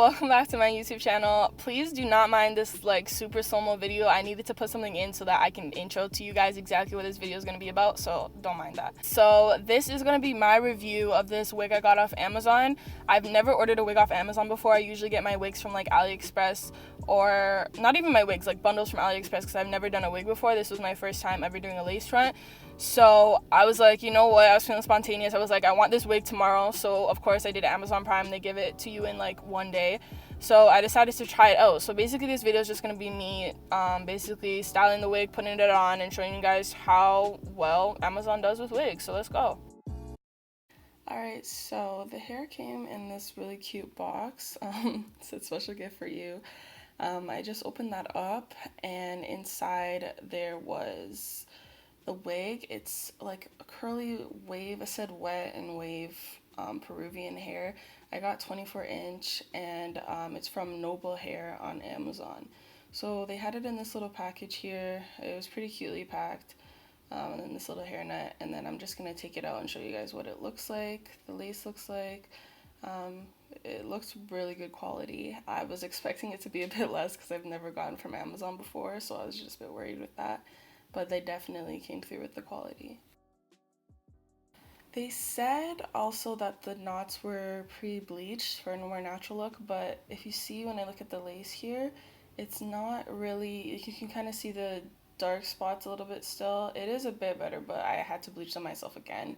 welcome back to my YouTube channel. Please do not mind this like super slow-mo video. I needed to put something in so that I can intro to you guys exactly what this video is going to be about, so don't mind that. So this is going to be my review of this wig I got off Amazon. I've never ordered a wig off Amazon before. I usually get my wigs from like AliExpress, or not even my wigs, like bundles from AliExpress, because I've never done a wig before. This was my first time ever doing a lace front. So I was like, you know what, I was feeling spontaneous. I was like, I want this wig tomorrow. So of course I did Amazon Prime. They give it to you in like one day. So I decided to try it out. So basically this video is just going to be me basically styling the wig, putting it on, and showing you guys how well Amazon does with wigs. So let's go. Alright, so the hair came in this really cute box. It's a special gift for you. I just opened that up, and inside there was the wig. It's like a curly wave, I said wet and wave Peruvian hair. I got 24-inch, and it's from Noble Hair on Amazon. So they had it in this little package here. It was pretty cutely packed, and then this little hairnet, and then I'm just gonna take it out and show you guys what it looks like, the lace looks like. It looks really good quality. I was expecting it to be a bit less because I've never gotten from Amazon before, so I was just a bit worried with that. But they definitely came through with the quality. They said also that the knots were pre-bleached for a more natural look, but if you see when I look at the lace here, it's not really, you can kind of see the dark spots a little bit still. It is a bit better, but I had to bleach them myself again.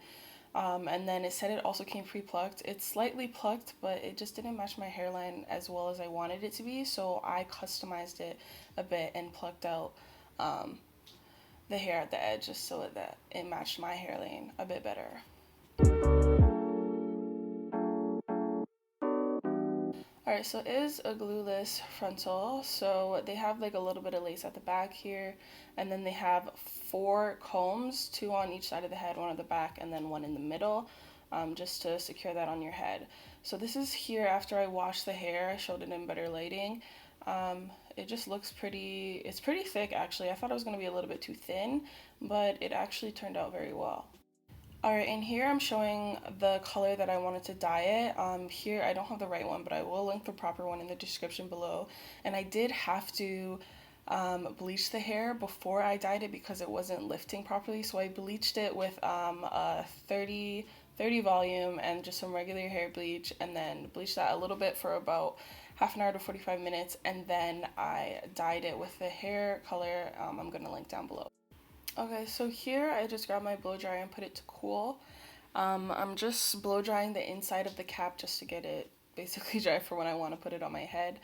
And then it said it also came pre-plucked. It's slightly plucked, but it just didn't match my hairline as well as I wanted it to be, so I customized it a bit and plucked out the hair at the edge just so that it matched my hairline a bit better. Alright, so it is a glueless frontal, so they have like a little bit of lace at the back here, and then they have 4 combs, 2 on each side of the head, 1 at the back, and then 1 in the middle, just to secure that on your head. So this is here after I washed the hair. I showed it in better lighting. It just looks pretty, it's pretty thick actually. I thought it was going to be a little bit too thin, but it actually turned out very well. Alright, and here I'm showing the color that I wanted to dye it. Here I don't have the right one, but I will link the proper one in the description below. And I did have to bleach the hair before I dyed it because it wasn't lifting properly, so I bleached it with a 30 volume and just some regular hair bleach, and then bleached that a little bit for about half an hour to 45 minutes, and then I dyed it with the hair color I'm going to link down below. Okay, so here I just grabbed my blow dryer and put it to cool. I'm just blow drying the inside of the cap just to get it basically dry for when I want to put it on my head.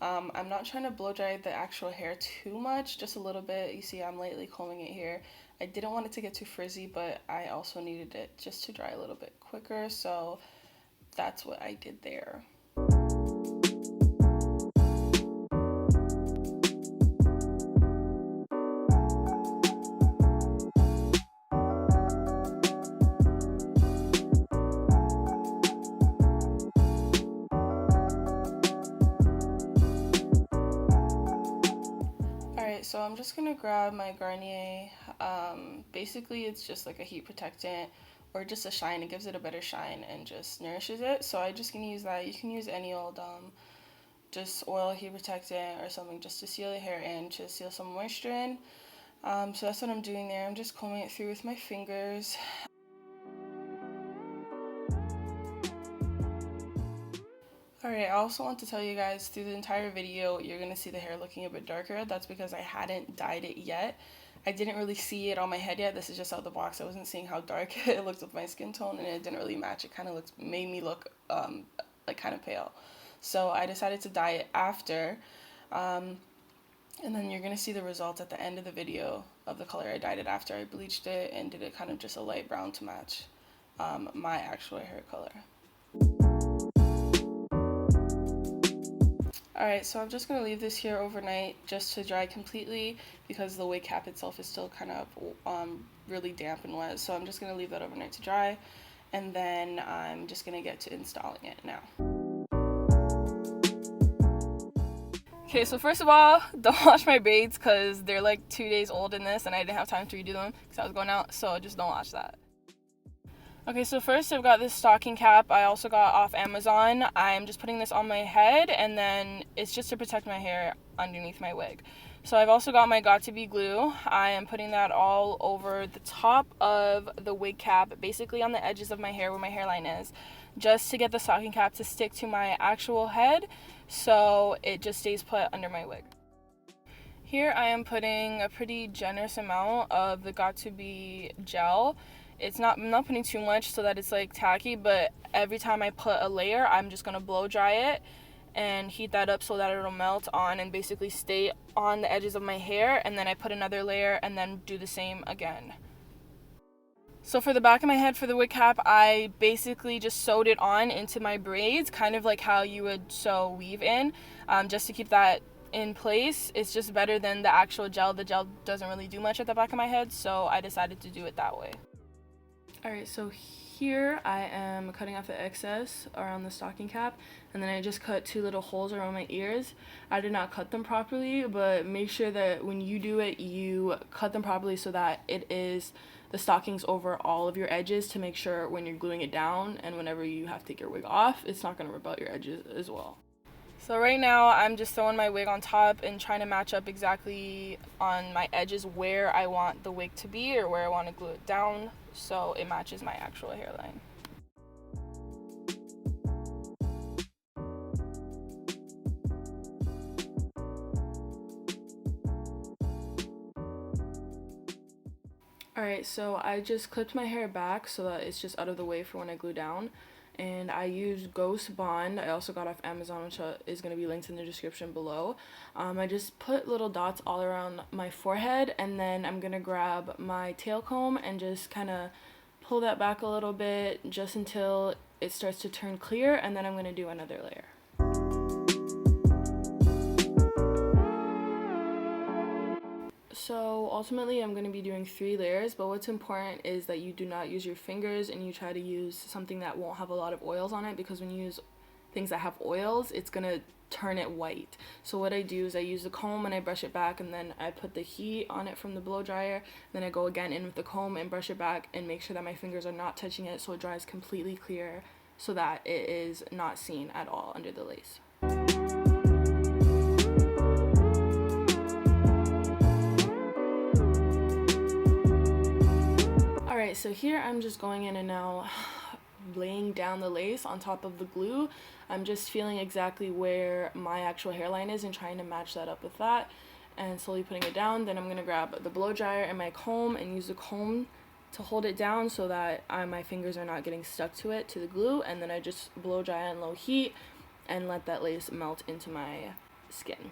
I'm not trying to blow dry the actual hair too much, just a little bit. You see I'm lightly combing it here. I didn't want it to get too frizzy, but I also needed it just to dry a little bit quicker, so that's what I did there. So I'm just gonna grab my Garnier. Basically it's just like a heat protectant or just a shine. It gives it a better shine and just nourishes it. So I just gonna use that. You can use any old just oil heat protectant or something just to seal the hair in, to seal some moisture in. So that's what I'm doing there. I'm just combing it through with my fingers. Alright, I also want to tell you guys, through the entire video, you're going to see the hair looking a bit darker. That's because I hadn't dyed it yet. I didn't really see it on my head yet. This is just out the box. I wasn't seeing how dark it looked with my skin tone, and it didn't really match. It kind of made me look like kind of pale. So I decided to dye it after, and then you're going to see the results at the end of the video of the color I dyed it after. I bleached it and did it kind of just a light brown to match my actual hair color. Alright, so I'm just going to leave this here overnight just to dry completely because the wig cap itself is still kind of really damp and wet. So I'm just going to leave that overnight to dry, and then I'm just going to get to installing it now. Okay, so first of all, don't watch my braids because they're like 2 days old in this and I didn't have time to redo them because I was going out, so just don't watch that. Okay, so first I've got this stocking cap I also got off Amazon. I'm just putting this on my head, and then it's just to protect my hair underneath my wig. So I've also got my Got2b glue. I am putting that all over the top of the wig cap, basically on the edges of my hair where my hairline is, just to get the stocking cap to stick to my actual head so it just stays put under my wig. Here I am putting a pretty generous amount of the Got2b gel. I'm not putting too much so that it's like tacky, but every time I put a layer, I'm just gonna blow dry it and heat that up so that it'll melt on and basically stay on the edges of my hair, and then I put another layer and then do the same again. So for the back of my head, for the wig cap, I basically just sewed it on into my braids, kind of like how you would sew weave in, just to keep that in place. It's just better than the actual gel. The gel doesn't really do much at the back of my head, so I decided to do it that way. Alright, so here I am cutting off the excess around the stocking cap, and then I just cut 2 little holes around my ears. I did not cut them properly, but make sure that when you do it, you cut them properly so that it is the stockings over all of your edges, to make sure when you're gluing it down and whenever you have to take your wig off, it's not going to rip out your edges as well. So right now I'm just throwing my wig on top and trying to match up exactly on my edges where I want the wig to be or where I want to glue it down so it matches my actual hairline. Alright, so I just clipped my hair back so that it's just out of the way for when I glue down. And I used Ghost Bond. I also got off Amazon, which is going to be linked in the description below. I just put little dots all around my forehead, and then I'm going to grab my tail comb and just kind of pull that back a little bit just until it starts to turn clear, and then I'm going to do another layer. So ultimately I'm going to be doing 3 layers, but what's important is that you do not use your fingers and you try to use something that won't have a lot of oils on it, because when you use things that have oils, it's going to turn it white. So what I do is I use the comb and I brush it back, and then I put the heat on it from the blow dryer, then I go again in with the comb and brush it back and make sure that my fingers are not touching it so it dries completely clear so that it is not seen at all under the lace. Alright, so here I'm just going in and now laying down the lace on top of the glue. I'm just feeling exactly where my actual hairline is and trying to match that up with that, and slowly putting it down. Then I'm going to grab the blow dryer and my comb and use the comb to hold it down so that my fingers are not getting stuck to it, to the glue, and then I just blow dry on low heat and let that lace melt into my skin.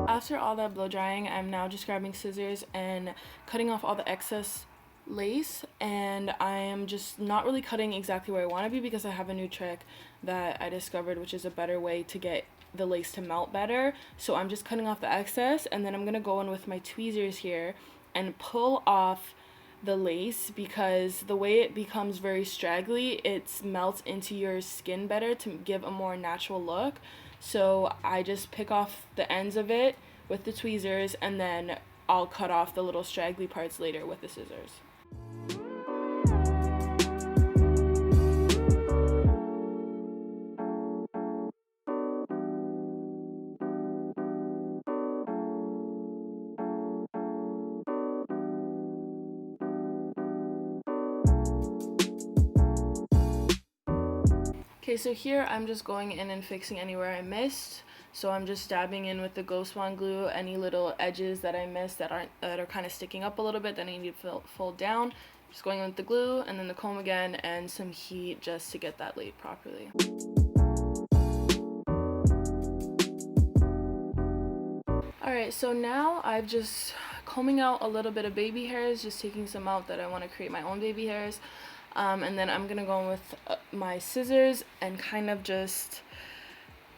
After all that blow drying, I'm now just grabbing scissors and cutting off all the excess lace, and I am just not really cutting exactly where I want to be because I have a new trick that I discovered, which is a better way to get the lace to melt better. So I'm just cutting off the excess, and then I'm going to go in with my tweezers here and pull off the lace, because the way it becomes very straggly, it melts into your skin better to give a more natural look. So I just pick off the ends of it with the tweezers, and then I'll cut off the little straggly parts later with the scissors. Okay, so here I'm just going in and fixing anywhere I missed. So I'm just dabbing in with the Ghost Bond glue any little edges that I missed that are kind of sticking up a little bit that I need to fold down. Just going in with the glue and then the comb again and some heat just to get that laid properly. Alright, so now I'm just combing out a little bit of baby hairs, just taking some out that I want to create my own baby hairs. And then I'm going to go in with my scissors and kind of just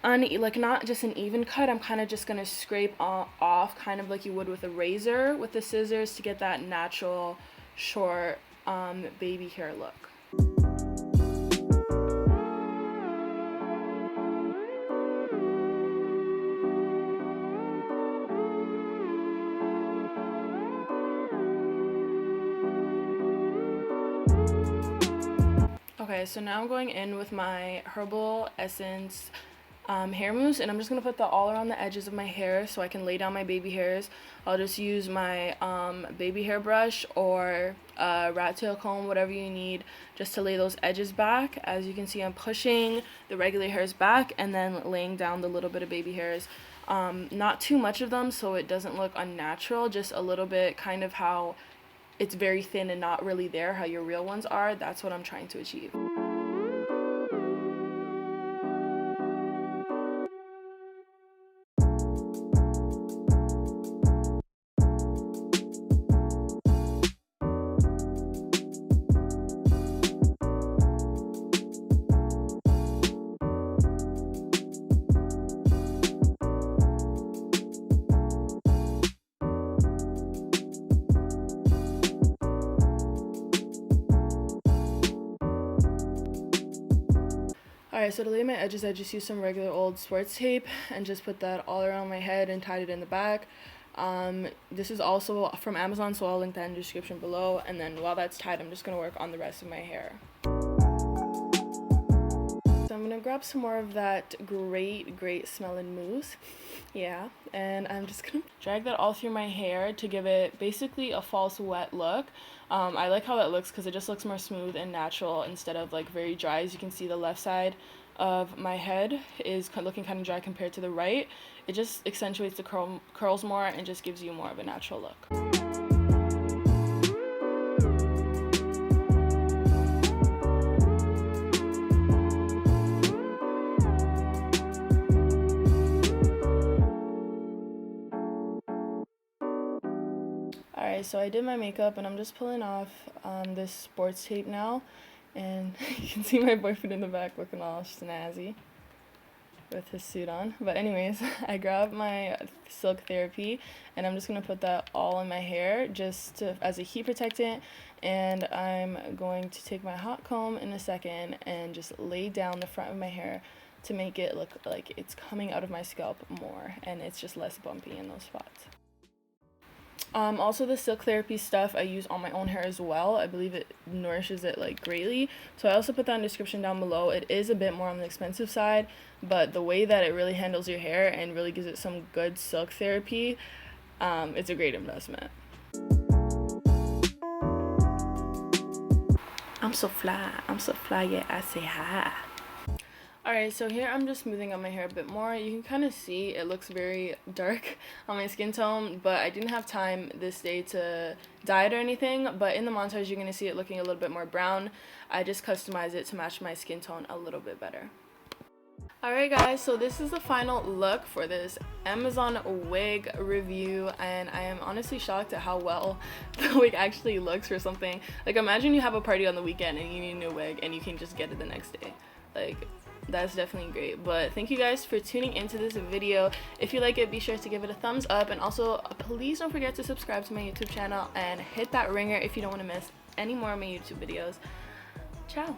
like not just an even cut. I'm kind of just gonna scrape off kind of like you would with a razor with the scissors to get that natural short baby hair look. Okay, so now I'm going in with my Herbal Essence hair mousse, and I'm just going to put that all around the edges of my hair so I can lay down my baby hairs. I'll just use my baby hair brush or rat tail comb, whatever you need, just to lay those edges back. As you can see, I'm pushing the regular hairs back and then laying down the little bit of baby hairs. Not too much of them so it doesn't look unnatural, just a little bit, kind of how it's very thin and not really there, how your real ones are. That's what I'm trying to achieve. Alright, so to lay my edges, I just used some regular old sports tape and just put that all around my head and tied it in the back. This is also from Amazon, so I'll link that in the description below. And then while that's tied, I'm just going to work on the rest of my hair. So I'm going to grab some more of that great smelling mousse. Yeah, and I'm just going to drag that all through my hair to give it basically a false wet look. I like how that looks because it just looks more smooth and natural instead of like very dry. As you can see, the left side of my head is looking kind of dry compared to the right. It just accentuates the curls more and just gives you more of a natural look. Alright, so I did my makeup and I'm just pulling off this sports tape now, and you can see my boyfriend in the back looking all snazzy with his suit on. But anyways, I grabbed my Silk Therapy and I'm just going to put that all in my hair just as a heat protectant, and I'm going to take my hot comb in a second and just lay down the front of my hair to make it look like it's coming out of my scalp more and it's just less bumpy in those spots. Also, the Silk Therapy stuff I use on my own hair as well. I believe it nourishes it like greatly, so I also put that in the description down below. It is a bit more on the expensive side, but the way that it really handles your hair and really gives it some good silk therapy, it's a great investment. I'm so fly, yeah, I say hi. Alright, so here I'm just smoothing out my hair a bit more. You can kind of see it looks very dark on my skin tone, but I didn't have time this day to dye it or anything. But in the montage, you're going to see it looking a little bit more brown. I just customized it to match my skin tone a little bit better. Alright guys, so this is the final look for this Amazon wig review, and I am honestly shocked at how well the wig actually looks for something. Like, imagine you have a party on the weekend and you need a new wig and you can just get it the next day. Like, that's definitely great. But thank you guys for tuning into this video. If you like it, be sure to give it a thumbs up, and also please don't forget to subscribe to my YouTube channel and hit that ringer if you don't want to miss any more of my YouTube videos. Ciao.